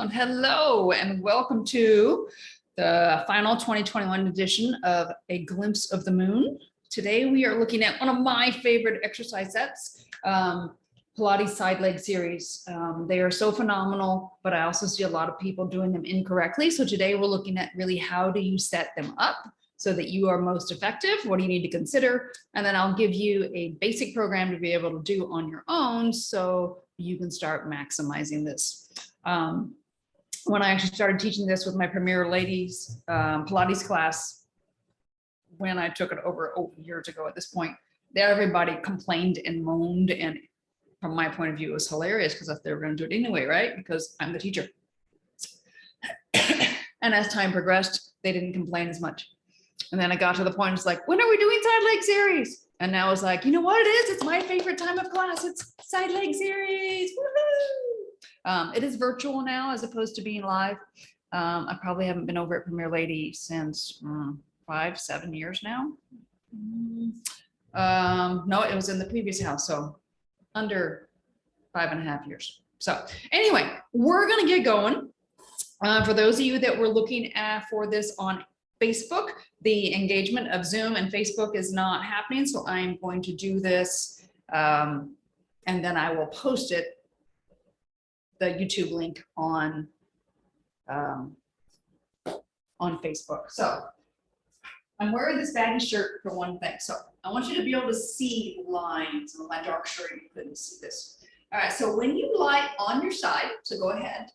Hello and welcome to the final 2021 edition of A Glimpse of the Moon. Today we are looking at one of my favorite exercise sets, Pilates side leg series. They are so phenomenal, but I also see a lot of people doing them incorrectly. So today we're looking at really how do you set them up so that you are most effective? What do you need to consider? And then I'll give you a basic program to be able to do on your own so you can start maximizing this. When I actually started teaching this with my Premier Ladies Pilates class, when I took it over years ago at this point, everybody complained and moaned. And from my point of view, it was hilarious because they were going to do it anyway, right? Because I'm the teacher. And as time progressed, they didn't complain as much. And then I got to the point, it's like, when are we doing side leg series? And now it's like, you know what it is? It's my favorite time of class. It's side leg series. Woohoo! It is virtual now as opposed to being live. I probably haven't been over at Premier Lady since 5-7 years now. No, it was in the previous house, so under 5.5 years. So anyway, we're gonna get going. For those of you that were looking at for this on Facebook, the engagement of Zoom and Facebook is not happening, so I'm going to do this and then I will post it, the YouTube link on Facebook. So I'm wearing this baggy shirt for one thing. So I want you to be able to see the lines on my dark shirt. You couldn't see this. All right, so when you lie on your side, so go ahead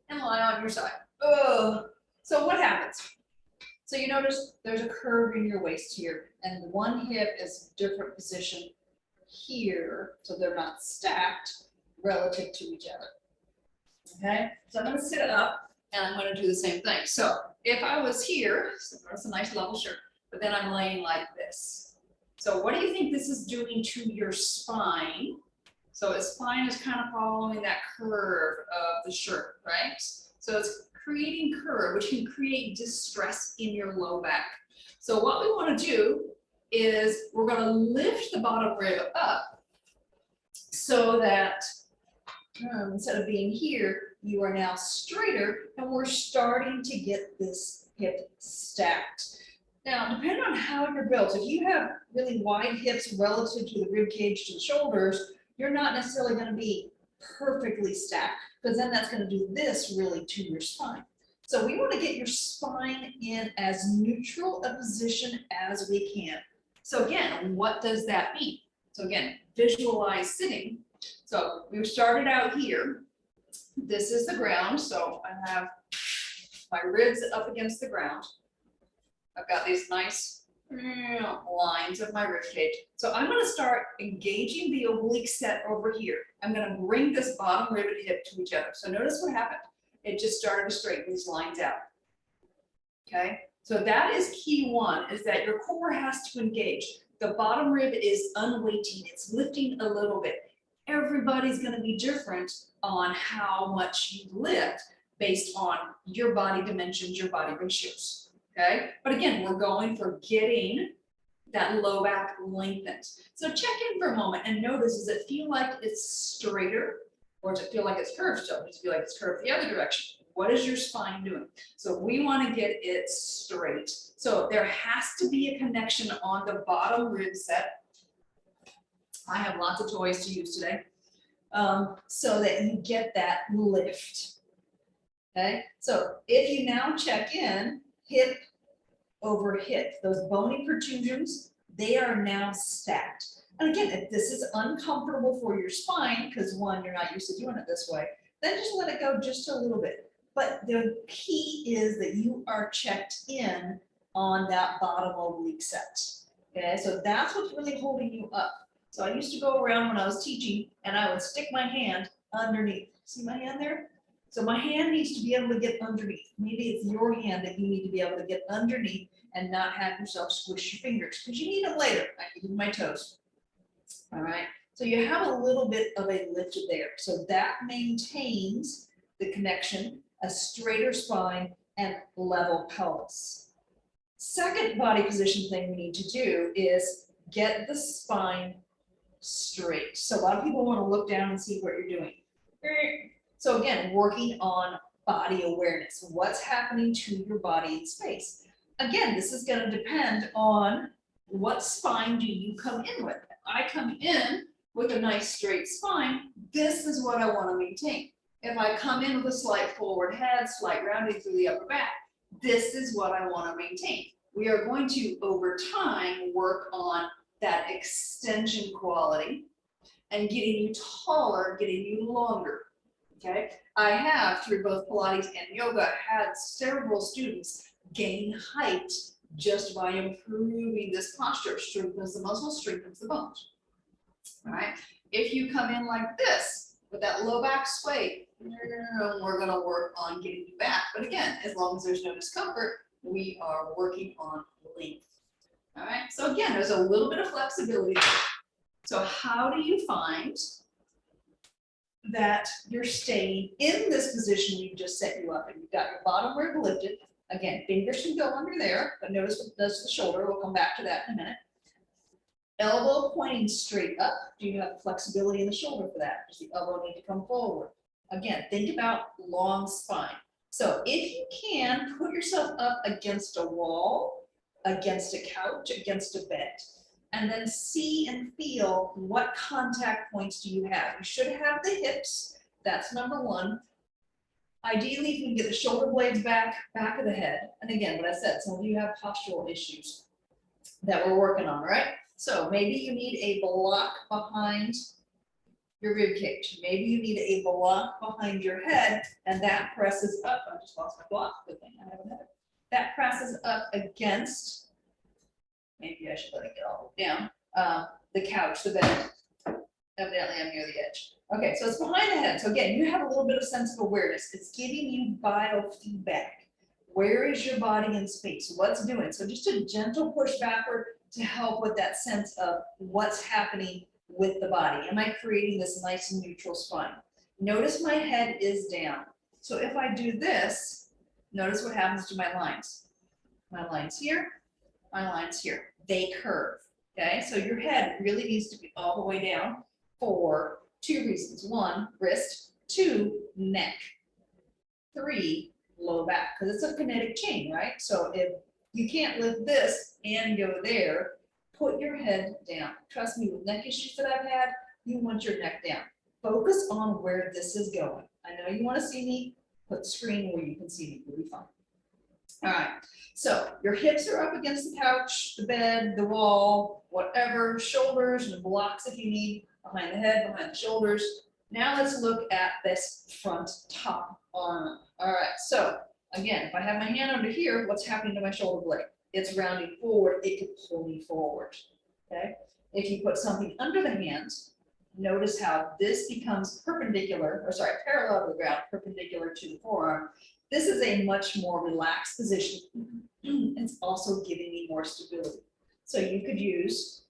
and lie on your side. So what happens? So you notice there's a curve in your waist here, and one hip is a different position here, so they're not stacked relative to each other. Okay, so I'm going to sit up and I'm going to do the same thing. So if I was here, so that's a nice level shirt, but then I'm laying like this. So what do you think this is doing to your spine? So the spine is kind of following that curve of the shirt, right? So it's creating curve, which can create distress in your low back. So what we want to do is we're going to lift the bottom rib up so that instead of being here, you are now straighter, and we're starting to get this hip stacked. Now, depending on how you're built, if you have really wide hips relative to the rib cage to the shoulders, you're not necessarily going to be perfectly stacked, because then that's going to do this really to your spine. So we want to get your spine in as neutral a position as we can. So again, what does that mean? So again, visualize sitting. So we started out here. This is the ground. So I have my ribs up against the ground. I've got these nice lines of my rib cage. So I'm going to start engaging the oblique set over here. I'm going to bring this bottom rib and hip to each other. So notice what happened. It just started to straighten these lines out. Okay, so that is key one, is that your core has to engage. The bottom rib is unweighting. It's lifting a little bit. Everybody's going to be different on how much you lift based on your body dimensions, your body ratios. Okay, but again, we're going for getting that low back lengthened. So check in for a moment and notice, does it feel like it's straighter, or does it feel like it's curved still? Does it feel like it's curved the other direction? What is your spine doing? So we want to get it straight. So there has to be a connection on the bottom rib set. I have lots of toys to use today, so that you get that lift. Okay, so if you now check in, hip over hip, those bony protrusions, they are now stacked. And again, if this is uncomfortable for your spine, because one, you're not used to doing it this way, then just let it go just a little bit. But the key is that you are checked in on that bottom oblique set. Okay, so that's what's really holding you up. So I used to go around when I was teaching and I would stick my hand underneath. See my hand there? So my hand needs to be able to get underneath. Maybe it's your hand that you need to be able to get underneath and not have yourself squish your fingers, because you need it later. I can use my toes. All right. So you have a little bit of a lift there. So that maintains the connection, a straighter spine, and level pelvis. Second body position thing we need to do is get the spine straight. So a lot of people want to look down and see what you're doing. So again, working on body awareness. What's happening to your body in space? Again, this is going to depend on what spine do you come in with. If I come in with a nice straight spine, this is what I want to maintain. If I come in with a slight forward head, slight rounding through the upper back, this is what I want to maintain. We are going to, over time, work on that extension quality and getting you taller, getting you longer. Okay, I have, through both Pilates and yoga, had several students gain height just by improving this posture. Strengthens the muscle, strengthens the bones. All right, if you come in like this with that low back sway, we're going to work on getting you back. But again, as long as there's no discomfort, we are working on length. All right, so again, there's a little bit of flexibility there. So how do you find that you're staying in this position we've just set you up, and you've got your bottom rib lifted? Again, fingers can go under there, but notice what does the shoulder. We'll come back to that in a minute. Elbow pointing straight up. Do you have flexibility in the shoulder for that? Does the elbow need to come forward? Again, think about long spine. So if you can, put yourself up against a wall, against a couch, against a bed, and then see and feel what contact points do you have. You should have the hips. That's number one. Ideally, if you can get the shoulder blades back of the head. And again, what I said, some of you have postural issues that we're working on, right? So maybe you need a block behind your rib cage. Maybe you need a block behind your head, and that presses up. I just lost my block. Good thing I haven't had it. That presses up against, maybe I should let it get all the way down, the couch, the bed. Evidently, I'm near the edge. Okay, so it's behind the head. So again, you have a little bit of sense of awareness. It's giving you biofeedback. Where is your body in space? What's doing? So just a gentle push backward to help with that sense of what's happening with the body. Am I creating this nice neutral spine? Notice my head is down. So if I do this, notice what happens to my lines. My lines here, my lines here. They curve. Okay, so your head really needs to be all the way down for two reasons. One, wrist. Two, neck. Three, low back, because it's a kinetic chain, right? So if you can't lift this and go there, put your head down. Trust me, with neck issues that I've had, you want your neck down. Focus on where this is going. I know you want to see me, put the screen where you can see me, you'll be fine. All right, so your hips are up against the couch, the bed, the wall, whatever, shoulders and blocks if you need, behind the head, behind the shoulders. Now let's look at this front top arm. All right, so again, if I have my hand under here, what's happening to my shoulder blade? It's rounding forward, it could pull me forward, okay? If you put something under the hand, notice how this becomes perpendicular, or sorry, parallel to the ground, perpendicular to the forearm. This is a much more relaxed position. It's also giving me more stability. So you could use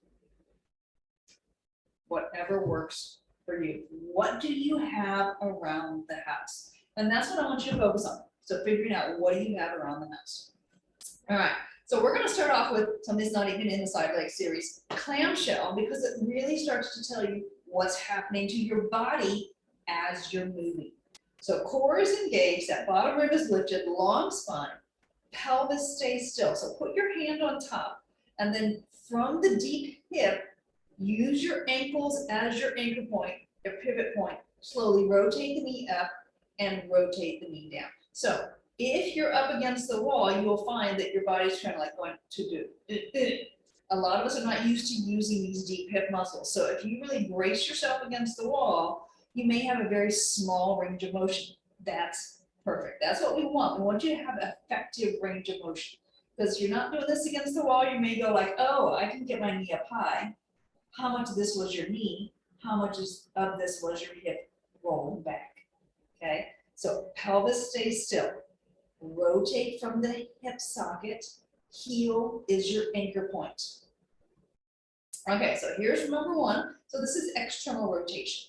whatever works for you. What do you have around the house? And that's what I want you to focus on. So figuring out what do you have around the house. All right, so we're going to start off with something that's not even in the side leg series, clamshell, because it really starts to tell you what's happening to your body as you're moving. So core is engaged, that bottom rib is lifted, long spine, pelvis stays still. So put your hand on top, and then from the deep hip, use your ankles as your anchor point, your pivot point. Slowly rotate the knee up and rotate the knee down. So if you're up against the wall, you will find that your body's kind of like going to do. A lot of us are not used to using these deep hip muscles. So if you really brace yourself against the wall, you may have a very small range of motion. That's perfect. That's what we want. We want you to have effective range of motion. Because you're not doing this against the wall, you may go like, oh, I can get my knee up high. How much of this was your knee? How much of this was your hip rolling back? Okay, so pelvis stays still. Rotate from the hip socket. Heel is your anchor point. Okay, so here's number one. So this is external rotation.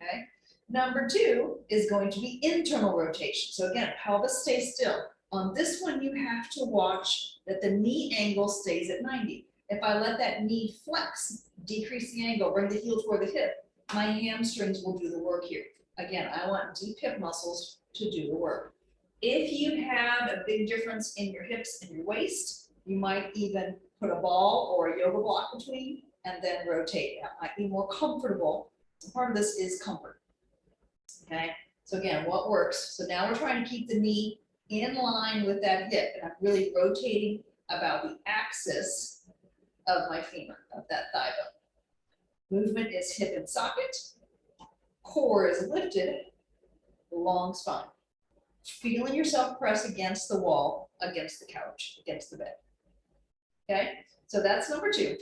Okay, number two is going to be internal rotation. So again, pelvis stays still. On this one, you have to watch that the knee angle stays at 90. If I let that knee flex, decrease the angle, bring the heel toward the hip, my hamstrings will do the work here. Again, I want deep hip muscles to do the work. If you have a big difference in your hips and your waist, you might even put a ball or a yoga block between and then rotate. That might be more comfortable. Part of this is comfort. Okay, so again, what works? So now we're trying to keep the knee in line with that hip, and I'm really rotating about the axis of my femur, of that thigh bone. Movement is hip and socket, core is lifted, long spine. Feeling yourself press against the wall, against the couch, against the bed. Okay, so that's number 2.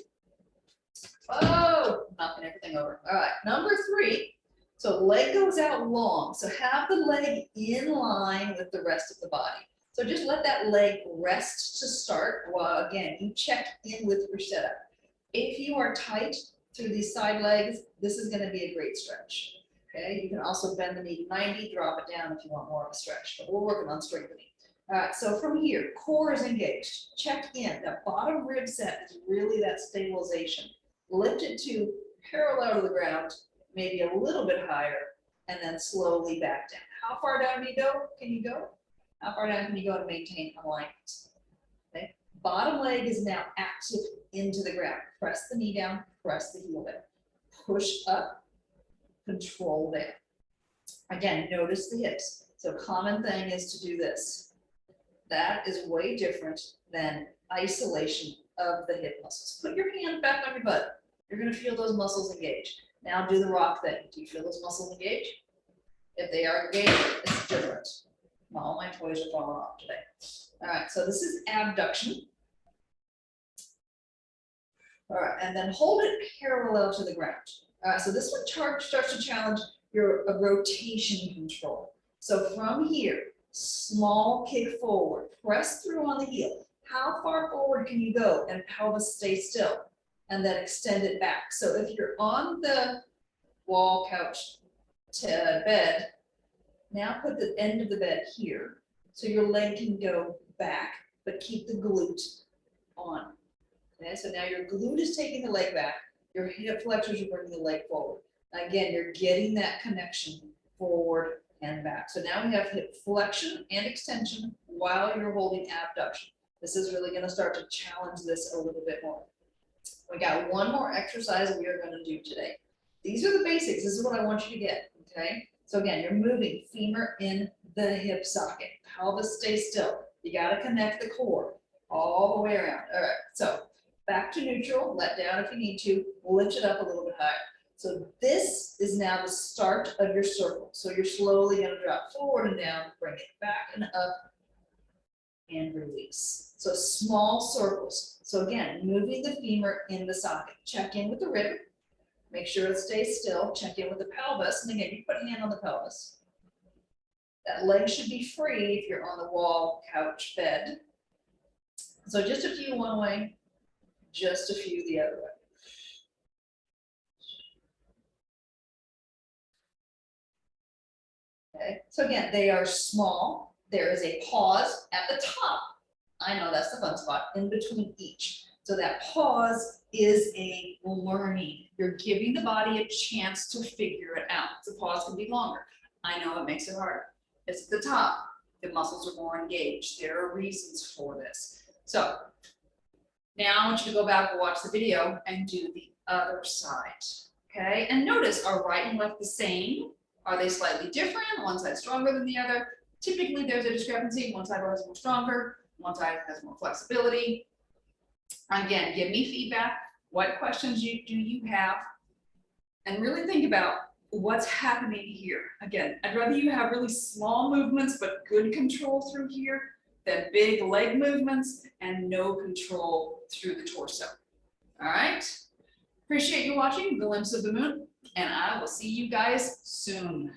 Oh, knocking everything over. All right, number 3. So leg goes out long. So have the leg in line with the rest of the body. So just let that leg rest to start. Well, again, you check in with your setup. If you are tight through these side legs, this is going to be a great stretch. Okay, you can also bend the knee 90, drop it down if you want more of a stretch, but we're working on strengthening. All right, so from here, core is engaged. Check in. That bottom rib set is really that stabilization. Lift it to parallel to the ground, maybe a little bit higher, and then slowly back down. How far down can you go? How far down can you go to maintain alignment? Okay. Bottom leg is now active into the ground. Press the knee down, press the heel down. Push up, control down. Again, notice the hips. So common thing is to do this. That is way different than isolation of the hip muscles. Put your hand back on your butt. You're going to feel those muscles engage. Now do the rock thing. Do you feel those muscles engage? If they are engaged, it's different. All my toys are falling off today. All right, so this is abduction. All right, and then hold it parallel to the ground. All right, so this one starts to challenge your rotation control. So from here, small kick forward, press through on the heel. How far forward can you go and pelvis stay still? And then extend it back. So if you're on the wall, couch, to bed, now put the end of the bed here. So your leg can go back, but keep the glute on. Okay, so now your glute is taking the leg back. Your hip flexors are bringing the leg forward. Again, you're getting that connection forward and back. So now we have hip flexion and extension while you're holding abduction. This is really going to start to challenge this a little bit more. We got one more exercise we are going to do today. These are the basics. This is what I want you to get, okay? So again, you're moving femur in the hip socket. Pelvis stays still. You got to connect the core all the way around. All right, so back to neutral, let down if you need to, lift it up a little bit higher. So this is now the start of your circle. So you're slowly going to drop forward and down, bring it back and up, and release. So small circles. So again, moving the femur in the socket. Check in with the rib. Make sure it stays still. Check in with the pelvis. And again, you put a hand on the pelvis. That leg should be free if you're on the wall, couch, bed. So just a few one way, just a few the other way. Okay, so again, they are small. There is a pause at the top. I know that's the fun spot in between each. So that pause is a learning. You're giving the body a chance to figure it out. The pause can be longer. I know it makes it harder. It's at the top. The muscles are more engaged. There are reasons for this. So now I want you to go back and watch the video and do the other side. Okay, and notice, are right and left the same? Are they slightly different? One side stronger than the other? Typically there's a discrepancy. One side is more stronger, one side has more flexibility. Again, give me feedback. What questions do you have? And really think about what's happening here. Again, I'd rather you have really small movements but good control through here than big leg movements and no control through the torso. All right? Appreciate you watching Glimpse of the Moon, and I will see you guys soon.